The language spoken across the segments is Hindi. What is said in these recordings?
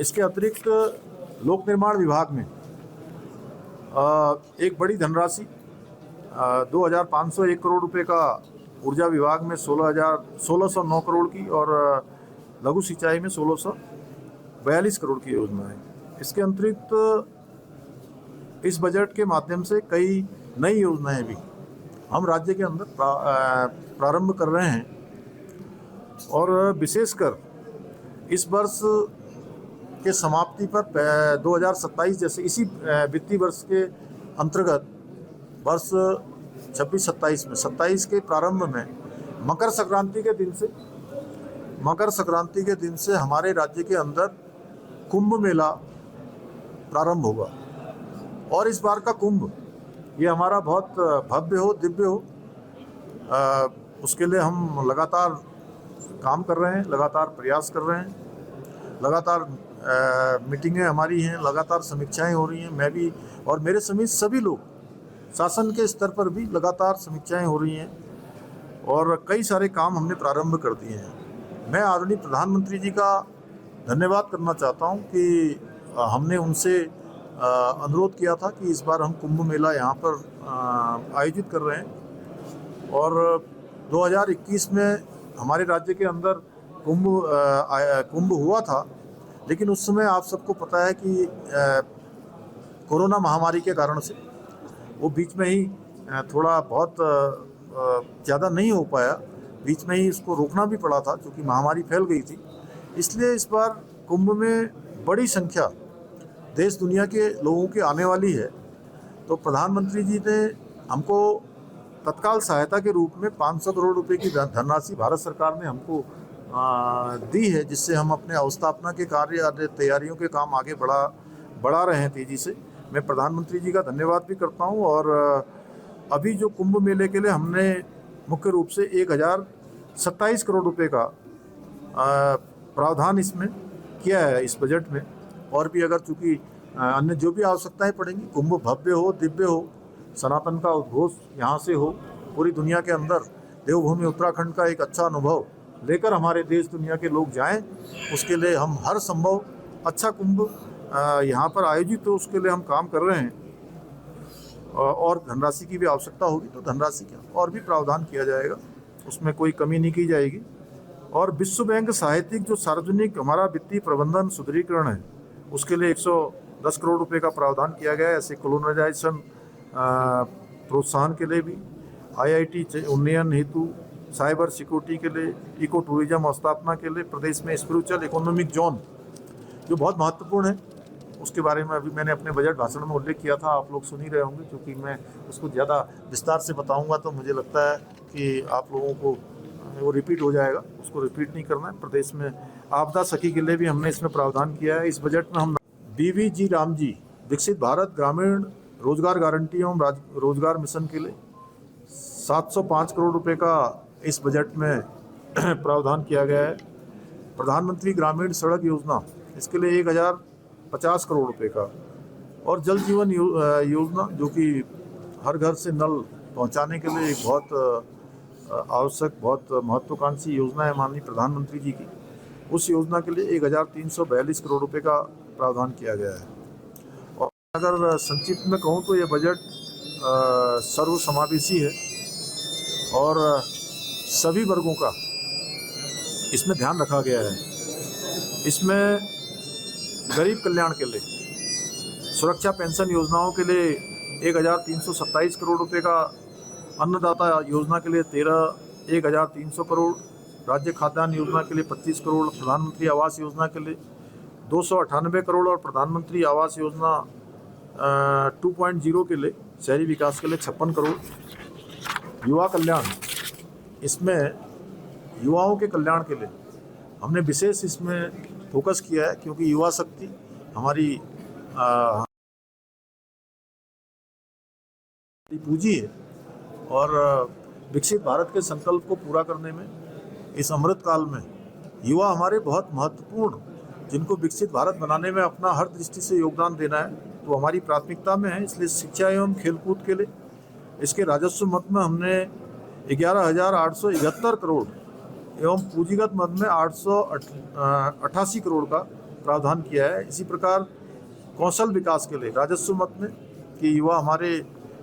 इसके अतिरिक्त लोक निर्माण विभाग में एक बड़ी धनराशि 2,501 करोड़ रुपए का, ऊर्जा विभाग में 1609 करोड़ की और लघु सिंचाई में 1642 करोड़ की योजना है। इसके अतिरिक्त इस बजट के माध्यम से कई नई योजनाएं भी हम राज्य के अंदर प्रारंभ कर रहे हैं और विशेषकर इस वर्ष के समाप्ति पर 2027 जैसे इसी वित्तीय वर्ष के अंतर्गत वर्ष 26-27 में 27 के प्रारंभ में मकर संक्रांति के दिन से हमारे राज्य के अंदर कुंभ मेला प्रारंभ होगा। और इस बार का कुंभ ये हमारा बहुत भव्य हो, दिव्य हो, उसके लिए हम लगातार काम कर रहे हैं, लगातार प्रयास कर रहे हैं, लगातार मीटिंगें हमारी हैं, लगातार समीक्षाएं हो रही हैं। मैं भी और मेरे समेत सभी लोग शासन के स्तर पर भी लगातार समीक्षाएं हो रही हैं और कई सारे काम हमने प्रारंभ कर दिए हैं। मैं आदरणीय प्रधानमंत्री जी का धन्यवाद करना चाहता हूं कि हमने उनसे अनुरोध किया था कि इस बार हम कुंभ मेला यहाँ पर आयोजित कर रहे हैं और 2021 में हमारे राज्य के अंदर कुंभ हुआ था, लेकिन उस समय आप सबको पता है कि कोरोना महामारी के कारण से वो बीच में ही थोड़ा बहुत ज़्यादा नहीं हो पाया, बीच में ही इसको रोकना भी पड़ा था क्योंकि महामारी फैल गई थी। इसलिए इस बार कुंभ में बड़ी संख्या देश दुनिया के लोगों की आने वाली है, तो प्रधानमंत्री जी ने हमको तत्काल सहायता के रूप में 500 करोड़ रुपए की धनराशि भारत सरकार ने हमको दी है, जिससे हम अपने अवस्थापना के कार्य तैयारियों के काम आगे बढ़ा रहे हैं तेज़ी से। मैं प्रधानमंत्री जी का धन्यवाद भी करता हूं और अभी जो कुंभ मेले के लिए हमने मुख्य रूप से 1027 करोड़ रुपए का प्रावधान इसमें किया है इस बजट में। और भी अगर चूँकि अन्य जो भी आवश्यकताएं पड़ेंगी, कुंभ भव्य हो, दिव्य हो, सनातन का उद्घोष यहाँ से हो, पूरी दुनिया के अंदर देवभूमि उत्तराखंड का एक अच्छा अनुभव लेकर हमारे देश दुनिया के लोग जाएं, उसके लिए हम हर संभव अच्छा कुंभ यहाँ पर आयोजित हो, उसके लिए हम काम कर रहे हैं। और धनराशि की भी आवश्यकता होगी तो धनराशि का और भी प्रावधान किया जाएगा, उसमें कोई कमी नहीं की जाएगी। और विश्व बैंक साहित्यिक जो सार्वजनिक हमारा वित्तीय प्रबंधन सुदृढ़ीकरण है, उसके लिए 110 करोड़ रुपए का प्रावधान किया गया है। ऐसे कोलोनाइजेशन प्रोत्साहन के लिए भी, IIT उन्नयन हेतु, साइबर सिक्योरिटी के लिए, इको टूरिज्म स्थापना के लिए, प्रदेश में स्पिरिचुअल इकोनॉमिक जोन जो बहुत महत्वपूर्ण है, उसके बारे में अभी मैंने अपने बजट भाषण में उल्लेख किया था, आप लोग सुन ही रहे होंगे। क्योंकि मैं उसको ज़्यादा विस्तार से बताऊंगा तो मुझे लगता है कि आप लोगों को वो रिपीट हो जाएगा, उसको रिपीट नहीं करना है। प्रदेश में आपदा सखी के लिए भी हमने इसमें प्रावधान किया है। इस बजट में हम BVG रामजी विकसित भारत ग्रामीण रोजगार गारंटी एवं रोजगार मिशन के लिए 705 करोड़ रुपए का इस बजट में प्रावधान किया गया है। प्रधानमंत्री ग्रामीण सड़क योजना, इसके लिए 1050 करोड़ रुपए का। और जल जीवन योजना जो कि हर घर से नल पहुंचाने के लिए एक बहुत आवश्यक, बहुत महत्वाकांक्षी योजना है माननीय प्रधानमंत्री जी की, उस योजना के लिए 1342 करोड़ रुपए का प्रावधान किया गया है। और अगर संक्षिप्त में कहूँ तो ये बजट सर्वसमावेशी है और सभी वर्गों का इसमें ध्यान रखा गया है। इसमें गरीब कल्याण के लिए, सुरक्षा पेंशन योजनाओं के लिए 1327 करोड़ रुपए का, अन्नदाता योजना के लिए 13,300 करोड़, राज्य खाद्यान्न योजना के लिए 25 करोड़, प्रधानमंत्री आवास योजना के लिए 298 करोड़ और प्रधानमंत्री आवास योजना 2.0 के लिए शहरी विकास के लिए 56 करोड़। युवा कल्याण, इसमें युवाओं के कल्याण के लिए हमने विशेष इसमें फोकस किया है, क्योंकि युवा शक्ति हमारी पूंजी है और विकसित भारत के संकल्प को पूरा करने में इस अमृत काल में युवा हमारे बहुत महत्वपूर्ण, जिनको विकसित भारत बनाने में अपना हर दृष्टि से योगदान देना है, तो हमारी प्राथमिकता में है। इसलिए शिक्षा एवं खेलकूद के लिए इसके राजस्व मद में हमने 11,871 करोड़ एवं पूंजीगत मद में 888 करोड़ का प्रावधान किया है। इसी प्रकार कौशल विकास के लिए राजस्व मद में कि युवा हमारे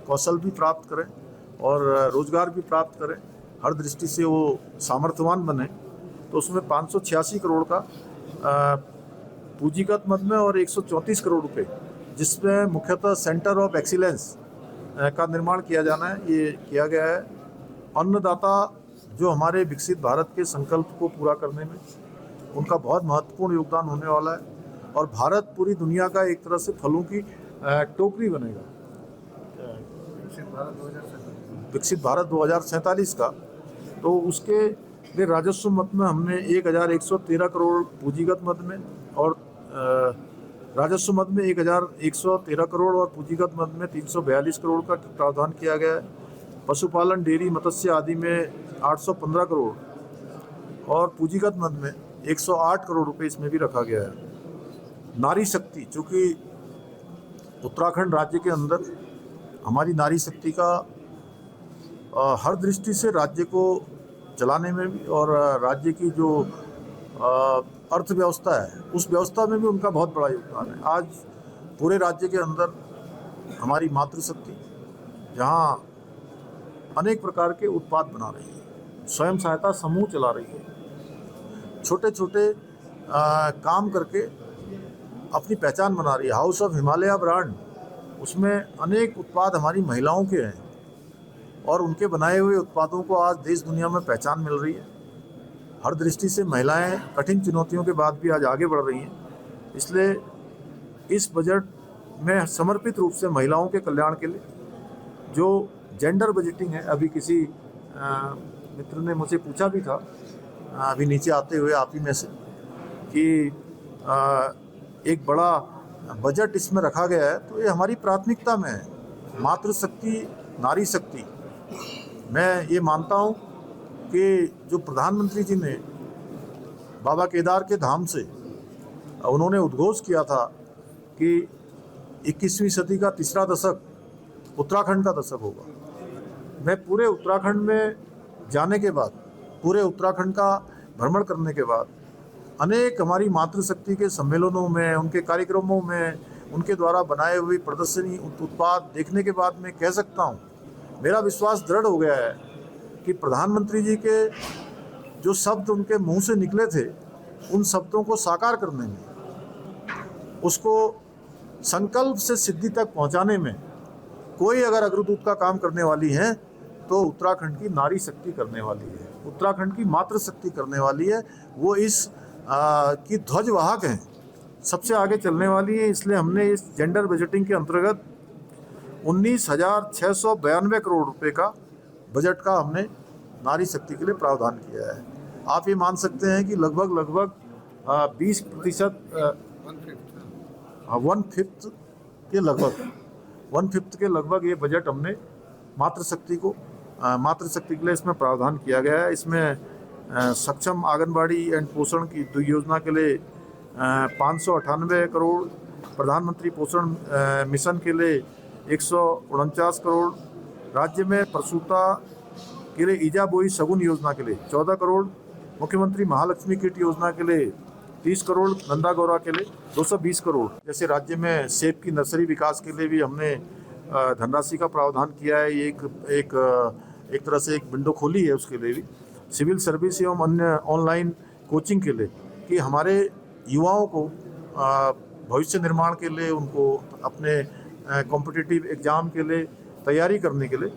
कौशल भी प्राप्त करें और रोजगार भी प्राप्त करें, हर दृष्टि से वो सामर्थ्यवान बने, तो उसमें 586 करोड़ का पूंजीगत मद में और 134 करोड़ रुपए जिसमें मुख्यतः सेंटर ऑफ एक्सीलेंस का निर्माण किया जाना है, ये किया गया है। अन्नदाता जो हमारे विकसित भारत के संकल्प को पूरा करने में उनका बहुत महत्वपूर्ण योगदान होने वाला है और भारत पूरी दुनिया का एक तरह से फलों की टोकरी बनेगा विकसित भारत 2047 का। तो उसके लिए राजस्व मद में हमने 1113 करोड़ पूंजीगत मद में और राजस्व मद में 1113 करोड़ और पूंजीगत मद में 342 करोड़ का प्रावधान किया गया है। पशुपालन, डेयरी, मत्स्य आदि में 815 करोड़ और पूंजीगत मद में 108 करोड़ रुपए इसमें भी रखा गया है। नारी शक्ति, चूँकि उत्तराखंड राज्य के अंदर हमारी नारी शक्ति का हर दृष्टि से राज्य को चलाने में भी और राज्य की जो अर्थव्यवस्था है उस व्यवस्था में भी उनका बहुत बड़ा योगदान है। आज पूरे राज्य के अंदर हमारी मातृशक्ति जहाँ अनेक प्रकार के उत्पाद बना रही है, स्वयं सहायता समूह चला रही है, छोटे छोटे काम करके अपनी पहचान बना रही है। हाउस ऑफ हिमालय ब्रांड, उसमें अनेक उत्पाद हमारी महिलाओं के हैं और उनके बनाए हुए उत्पादों को आज देश दुनिया में पहचान मिल रही है। हर दृष्टि से महिलाएं कठिन चुनौतियों के बाद भी आज आगे बढ़ रही हैं। इसलिए इस बजट में समर्पित रूप से महिलाओं के कल्याण के लिए जो जेंडर बजटिंग है, अभी किसी मित्र ने मुझे पूछा भी था अभी नीचे आते हुए आप ही में से कि एक बड़ा बजट इसमें रखा गया है, तो ये हमारी प्राथमिकता में है। मातृशक्ति, नारी शक्ति, मैं ये मानता हूँ कि जो प्रधानमंत्री जी ने बाबा केदार के धाम से उन्होंने उद्घोष किया था कि 21वीं सदी का तीसरा दशक उत्तराखंड का दशक होगा। मैं पूरे उत्तराखंड में जाने के बाद, पूरे उत्तराखंड का भ्रमण करने के बाद, अनेक हमारी मातृशक्ति के सम्मेलनों में, उनके कार्यक्रमों में, उनके द्वारा बनाए हुए प्रदर्शनी उत्पाद देखने के बाद मैं कह सकता हूँ, मेरा विश्वास दृढ़ हो गया है कि प्रधानमंत्री जी के जो शब्द उनके मुंह से निकले थे, उन शब्दों को साकार करने में, उसको संकल्प से सिद्धि तक पहुंचाने में कोई अगर अग्रदूत का काम करने वाली है तो उत्तराखंड की नारी शक्ति करने वाली है, उत्तराखंड की मातृशक्ति करने वाली है। वो इस की ध्वजवाहक हैं, सबसे आगे चलने वाली है। इसलिए हमने इस जेंडर बजटिंग के अंतर्गत 19,692 करोड़ रुपए का बजट का हमने नारी शक्ति के लिए प्रावधान किया है। आप ये मान सकते हैं कि लगभग 20% 1/5 के लगभग ये बजट हमने मातृशक्ति के लिए इसमें प्रावधान किया गया है। इसमें सक्षम आंगनबाड़ी एंड पोषण की योजना के लिए 598 करोड़, प्रधानमंत्री पोषण मिशन के लिए 149 करोड़, राज्य में प्रसूता के लिए ईजा बोई शगुन योजना के लिए 14 करोड़, मुख्यमंत्री महालक्ष्मी किट योजना के लिए 30 करोड़, नंदा गौरा के लिए 220 करोड़। जैसे राज्य में सेब की नर्सरी विकास के लिए भी हमने धनराशि का प्रावधान किया है। ये एक तरह से एक विंडो खोली है उसके लिए भी। सिविल सर्विस एवं अन्य ऑनलाइन कोचिंग के लिए कि हमारे युवाओं को भविष्य निर्माण के लिए, उनको अपने कॉम्पिटिटिव एग्ज़ाम के लिए तैयारी करने के लिए,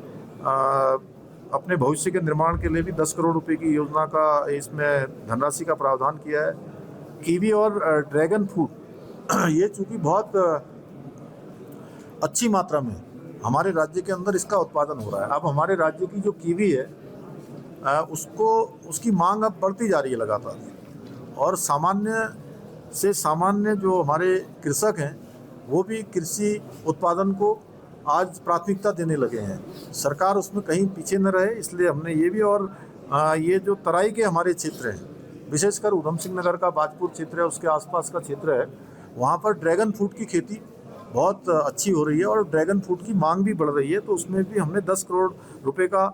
अपने भविष्य के निर्माण के लिए भी 10 करोड़ रुपए की योजना का इसमें धनराशि का प्रावधान किया है। कीवी और ड्रैगन फ्रूट ये चूँकि बहुत अच्छी मात्रा में हमारे राज्य के अंदर इसका उत्पादन हो रहा है। अब हमारे राज्य की जो कीवी है उसकी मांग अब बढ़ती जा रही है लगातार, और सामान्य से सामान्य जो हमारे कृषक हैं वो भी कृषि उत्पादन को आज प्राथमिकता देने लगे हैं। सरकार उसमें कहीं पीछे न रहे, इसलिए हमने ये भी, और ये जो तराई के हमारे क्षेत्र हैं, विशेषकर उधम सिंह नगर का बाजपुर क्षेत्र है, उसके आसपास का क्षेत्र है, वहाँ पर ड्रैगन फ्रूट की खेती बहुत अच्छी हो रही है और ड्रैगन फ्रूट की मांग भी बढ़ रही है। तो उसमें भी हमने 10 करोड़ रुपए का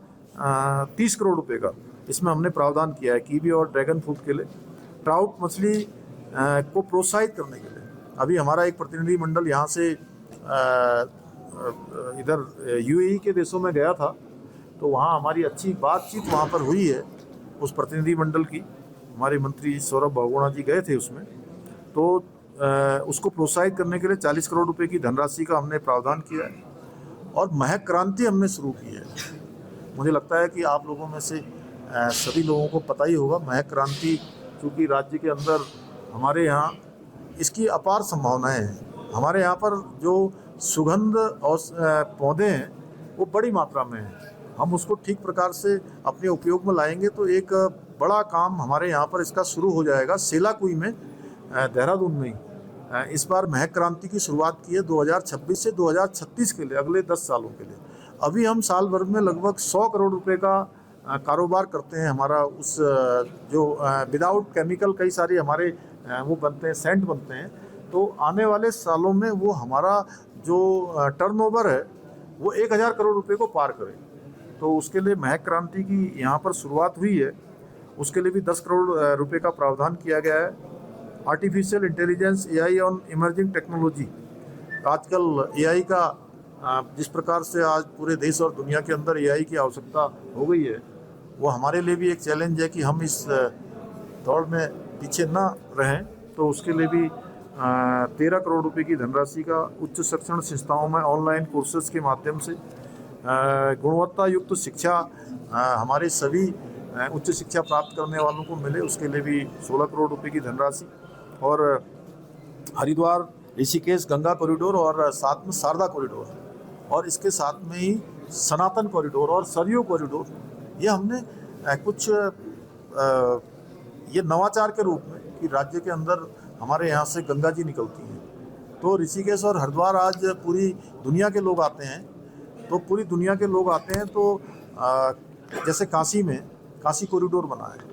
30 करोड़ रुपए का इसमें हमने प्रावधान किया है कीवी और ड्रैगन फ्रूट के लिए। ट्राउट मछली को प्रोत्साहित करने के लिए अभी हमारा एक प्रतिनिधि मंडल यहाँ से इधर यूएई के देशों में गया था, तो वहाँ हमारी अच्छी बातचीत वहाँ पर हुई है उस प्रतिनिधि मंडल की। हमारे मंत्री सौरभ बहुगुणा जी गए थे उसमें, तो उसको प्रोत्साहित करने के लिए 40 करोड़ रुपए की धनराशि का हमने प्रावधान किया है और महक क्रांति हमने शुरू की है। मुझे लगता है कि आप लोगों में से सभी लोगों को पता ही होगा, महक क्रांति चूँकि राज्य के अंदर हमारे यहाँ इसकी अपार संभावनाएं हैं। हमारे यहाँ पर जो सुगंध और पौधे हैं वो बड़ी मात्रा में हैं। हम उसको ठीक प्रकार से अपने उपयोग में लाएंगे तो एक बड़ा काम हमारे यहाँ पर इसका शुरू हो जाएगा। सेलाकुई में, देहरादून में ही इस बार महक क्रांति की शुरुआत की है 2026 से 2036 के लिए, अगले 10 सालों के लिए। अभी हम साल भर में लगभग 100 करोड़ रुपए का कारोबार करते हैं। हमारा उस जो विदाउट केमिकल कई सारे हमारे वो बनते हैं, सेंट बनते हैं, तो आने वाले सालों में वो हमारा जो टर्नओवर है वो 1000 करोड़ रुपए को पार करे। तो उसके लिए महक क्रांति की यहाँ पर शुरुआत हुई है, उसके लिए भी 10 करोड़ रुपए का प्रावधान किया गया है। Artificial intelligence, AI on emerging technology, आजकल एआई का जिस प्रकार से आज पूरे देश और दुनिया के अंदर एआई की आवश्यकता हो गई है, वो हमारे लिए भी एक चैलेंज है कि हम इस दौड़ में पीछे ना रहें। तो उसके लिए भी 13 करोड़ रुपए की धनराशि का उच्च शिक्षण संस्थाओं में ऑनलाइन कोर्सेज के माध्यम से गुणवत्ता युक्त शिक्षा हमारे सभी उच्च शिक्षा प्राप्त करने वालों को मिले, उसके लिए भी 16 करोड़ रुपए की धनराशि। और हरिद्वार ऋषिकेश गंगा कॉरिडोर और साथ में शारदा कॉरिडोर और इसके साथ में ही सनातन कॉरिडोर और सरयू कॉरिडोर, ये हमने कुछ ये नवाचार के रूप में कि राज्य के अंदर हमारे यहाँ से गंगा जी निकलती हैं, तो ऋषिकेश और हरिद्वार आज पूरी दुनिया के लोग आते हैं। तो पूरी दुनिया के लोग आते हैं तो जैसे काशी में काशी कॉरिडोर बना है,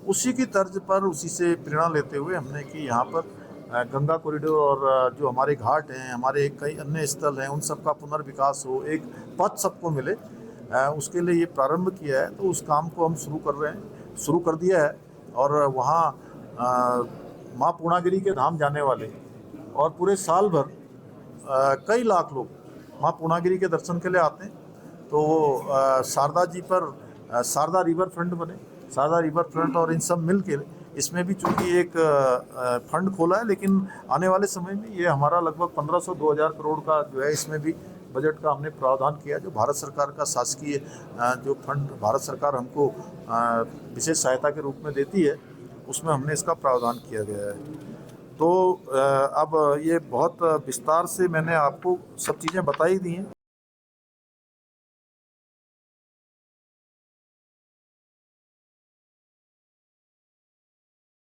उसी की तर्ज पर उसी से प्रेरणा लेते हुए हमने कि यहाँ पर गंगा कॉरिडोर और जो हमारे घाट हैं, हमारे कई अन्य स्थल हैं, उन सब का पुनर्विकास हो, एक पथ सबको मिले, उसके लिए ये प्रारंभ किया है। तो उस काम को हम शुरू कर दिया है। और वहाँ माँ पूर्णागिरी के धाम जाने वाले और पूरे साल भर कई लाख लोग माँ पूर्णागिरी के दर्शन के लिए आते हैं। तो वो शारदा जी पर शारदा रिवर फ्रंट बने, शारदा रिवर फ्रंट और इन सब मिल के इसमें भी चूँकि एक फंड खोला है, लेकिन आने वाले समय में ये हमारा लगभग 1500-2000 करोड़ का जो है इसमें भी बजट का हमने प्रावधान किया, जो भारत सरकार का शासकीय जो फंड भारत सरकार हमको विशेष सहायता के रूप में देती है, उसमें हमने इसका प्रावधान किया गया है। तो अब ये बहुत विस्तार से मैंने आपको सब चीज़ें बताई दी हैं।